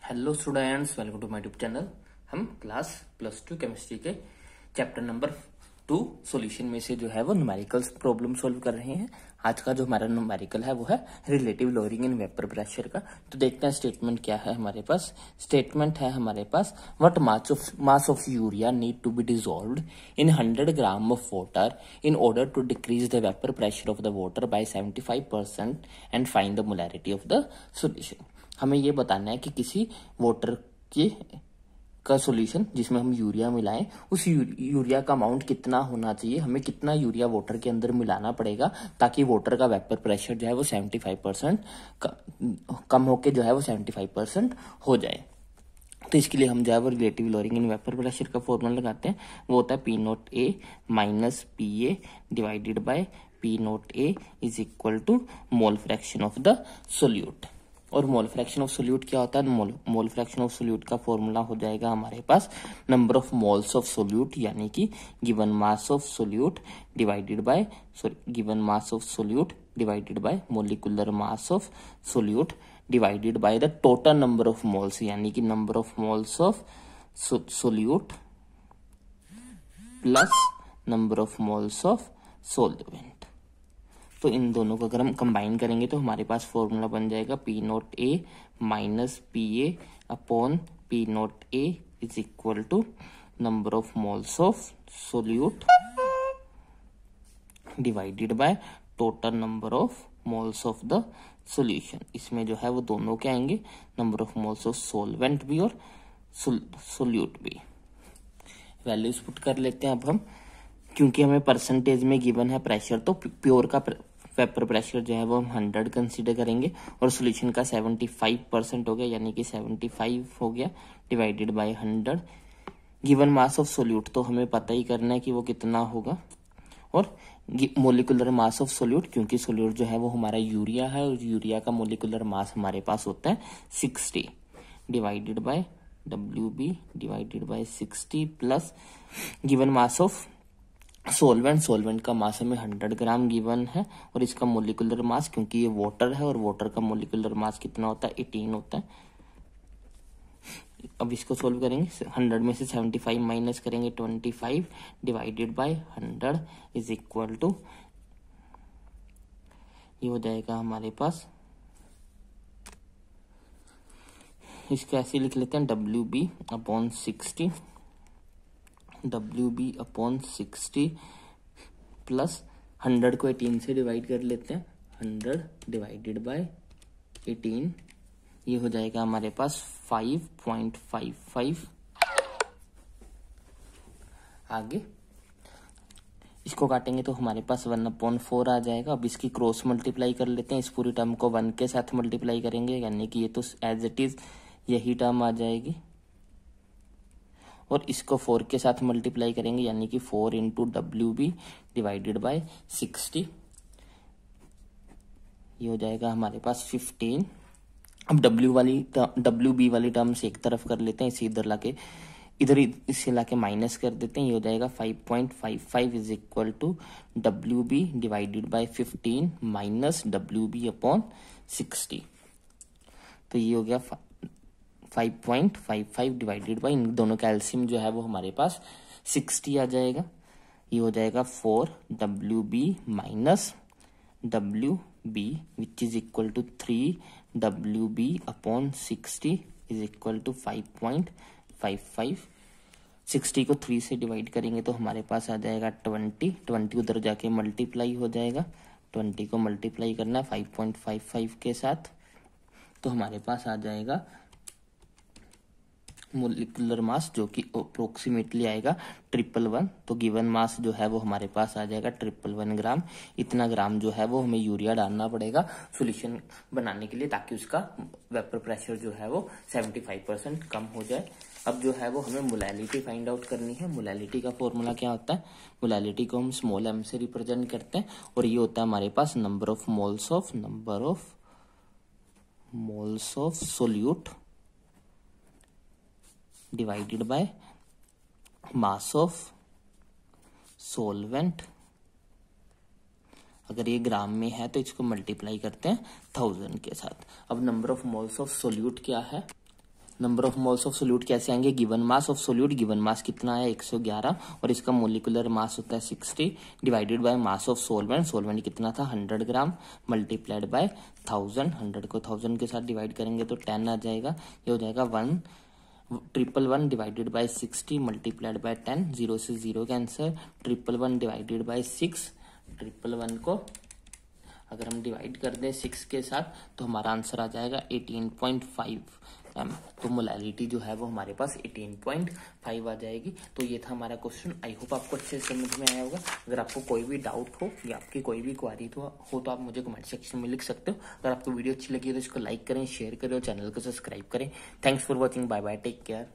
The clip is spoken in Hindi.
Hello students, welcome to my YouTube channel. हम क्लास +2 केमिस्ट्री के चैप्टर नंबर 2 सॉल्यूशन में से जो है वो न्यूमेरिकल्स प्रॉब्लम सॉल्व कर रहे हैं। आज का जो हमारा न्यूमेरिकल है वो है relative lowering in vapour pressure का। तो देखते हैं स्टेटमेंट क्या है हमारे पास। स्टेटमेंट है हमारे पास, what mass of urea need to be dissolved in 100 gram of water in order to decrease the vapour pressure of the water by 75% and find the molarity of the solution. हमें ये बताना है कि किसी वाटर के का सॉल्यूशन जिसमें हम यूरिया मिलाएं, उस यूरिया का अमाउंट कितना होना चाहिए, हमें कितना यूरिया वाटर के अंदर मिलाना पड़ेगा ताकि वाटर का वेपर प्रेशर जो है वो 75% कम होके जो है वो 75% हो जाए। तो इसके लिए हम जो है वो relative lowering in vapour pressure का फॉर्मूला लगाते हैं। वो होता है P note A minus P A divided by P note A is equal to mole fraction of the solute. और मोल फ्रैक्शन ऑफ सोल्यूट क्या होता है? मोल फ्रैक्शन ऑफ सोल्यूट का फॉर्मूला हो जाएगा हमारे पास number of moles of solute, यानी कि given mass of solute divided by given mass of solute divided bye molecular mass of solute divided by the total number of moles, यानी कि number of moles of solute plus number of moles of सोल्वेंट। तो इन दोनों को अगर हम कंबाइन करेंगे तो हमारे पास फॉर्मूला बन जाएगा P note A minus P A upon P note A is equal to number of moles of solute divided by total number of moles of the solution. इसमें जो है वो दोनों क्या आएंगे, number of moles of solvent भी और सोल्यूट भी। वैल्यूज पुट कर लेते हैं अब हम, क्योंकि हमें परसेंटेज में गिवन है प्रेशर, तो प्योर का वेपर प्रेशर जो है वो हम 100 कंसीडर करेंगे और सॉल्यूशन का 75% हो गया, यानी कि 75 हो गया divided by 100। Given mass of solute तो हमें पता ही करना है कि वो कितना होगा, और मोलिकुलर मास ऑफ सोल्यूट, क्योंकि सोल्यूट जो है वो हमारा यूरिया है और यूरिया का मोलिकुलर मास हमारे पास होता है 60 divided by WB divided bye 60 plus given mass of solvent का मास हमें 100 ग्राम गिवन है और इसका मोलिकुलर मास, क्योंकि ये वाटर है और वाटर का मोलिकुलर मास कितना होता है 18 होता है। अब इसको सोल्व करेंगे, 100 में से 75 माइनस करेंगे 25 divided by 100 is equal to, ये हो जाएगा हमारे पास, इसको ऐसे लिख लेते हैं WB upon 60 WB upon 60 plus 100 को 18 से डिवाइड कर लेते हैं, 100 डिवाइडेड बाय 18, ये हो जाएगा हमारे पास 5.55। आगे इसको काटेंगे तो हमारे पास 1/4 आ जाएगा। अब इसकी क्रॉस मल्टीप्लाई कर लेते हैं, इस पूरी टर्म को 1 के साथ मल्टीप्लाई करेंगे, यानी कि ये तो एज इट इज यही टर्म आ जाएगी, और इसको 4 के साथ मल्टीप्लाई करेंगे, यानी कि 4 इंटू WB डिवाइडेड बाय 60, ये हो जाएगा हमारे पास 15। अब WB वाली टर्म से एक तरफ कर लेते हैं, इसे इधर इसे लाके माइनस कर देते हैं, ये हो जाएगा 5.55 is equal to WB divided by 15 minus WB upon 60। तो ये हो गया 5.55 डिवाइडेड बाई, इन दोनों का एलसीएम जो है वो हमारे पास 60 आ जाएगा। ये हो जाएगा 4 WB minus WB which is equal to 3 WB upon 60 is equal to 5.55। 60 को 3 से डिवाइड करेंगे तो हमारे पास आ जाएगा 20 उधर जाके मल्टीप्लाई हो जाएगा, 20 को मल्टीप्लाई करना है 5.55 के साथ, तो हमारे पास आ जाएगा मोलिकुलर मास जो कि अप्रोक्सीमेटली आएगा 111। तो गिवन मास जो है वो हमारे पास आ जाएगा 111 ग्राम। इतना ग्राम जो है वो हमें यूरिया डालना पड़ेगा सॉल्यूशन बनाने के लिए, ताकि उसका वेपर प्रेशर जो है वो 75% कम हो जाए। अब जो है वो हमें मोलैलिटी फाइंड आउट करनी है। मोलैलिटी का फॉर्मूला क्या होता है? मोलैलिटी को हम स्मॉल m से रिप्रेजेंट करते हैं, और ये होता है हमारे पास number of moles of solute divided by mass of solvent. अगर ये ग्राम में है तो इसको मल्टीप्लाई करते हैं 1000 के साथ। अब number of moles of solute क्या है? Number of moles of solute कैसे आएंगे, given mass of solute, given mass कितना है 111 और इसका मोलिकुलर मास होता है 60 divided by mass of solvent, solvent कितना था 100 ग्राम मल्टीप्लाइड बाय 1000, 100 को 1000 के साथ डिवाइड करेंगे तो 10 आ जाएगा, ये हो जाएगा 111 डिवाइडेड बाय 60 मल्टीप्लाइड बाय 10, 0 से 0 कैंसर, 111 डिवाइडेड बाय 6, 111 को अगर हम डिवाइड कर दें 6 के साथ तो हमारा आंसर आ जाएगा 18.5 m। तो मोलैरिटी जो है वो हमारे पास 18.5 आ जाएगी। तो ये था हमारा क्वेश्चन। आई होप आपको अच्छे से समझ में आया होगा। अगर आपको कोई भी डाउट हो या आपकी कोई भी क्वारी हो तो आप मुझे कमेंट सेक्शन में लिख सकते हो। अगर आपको वीडियो अच्छी लगी है तो इसको लाइक करें, शेयर करें और चैनल को सब्सक्राइब करें। Thanks for watching, bye bye, take care.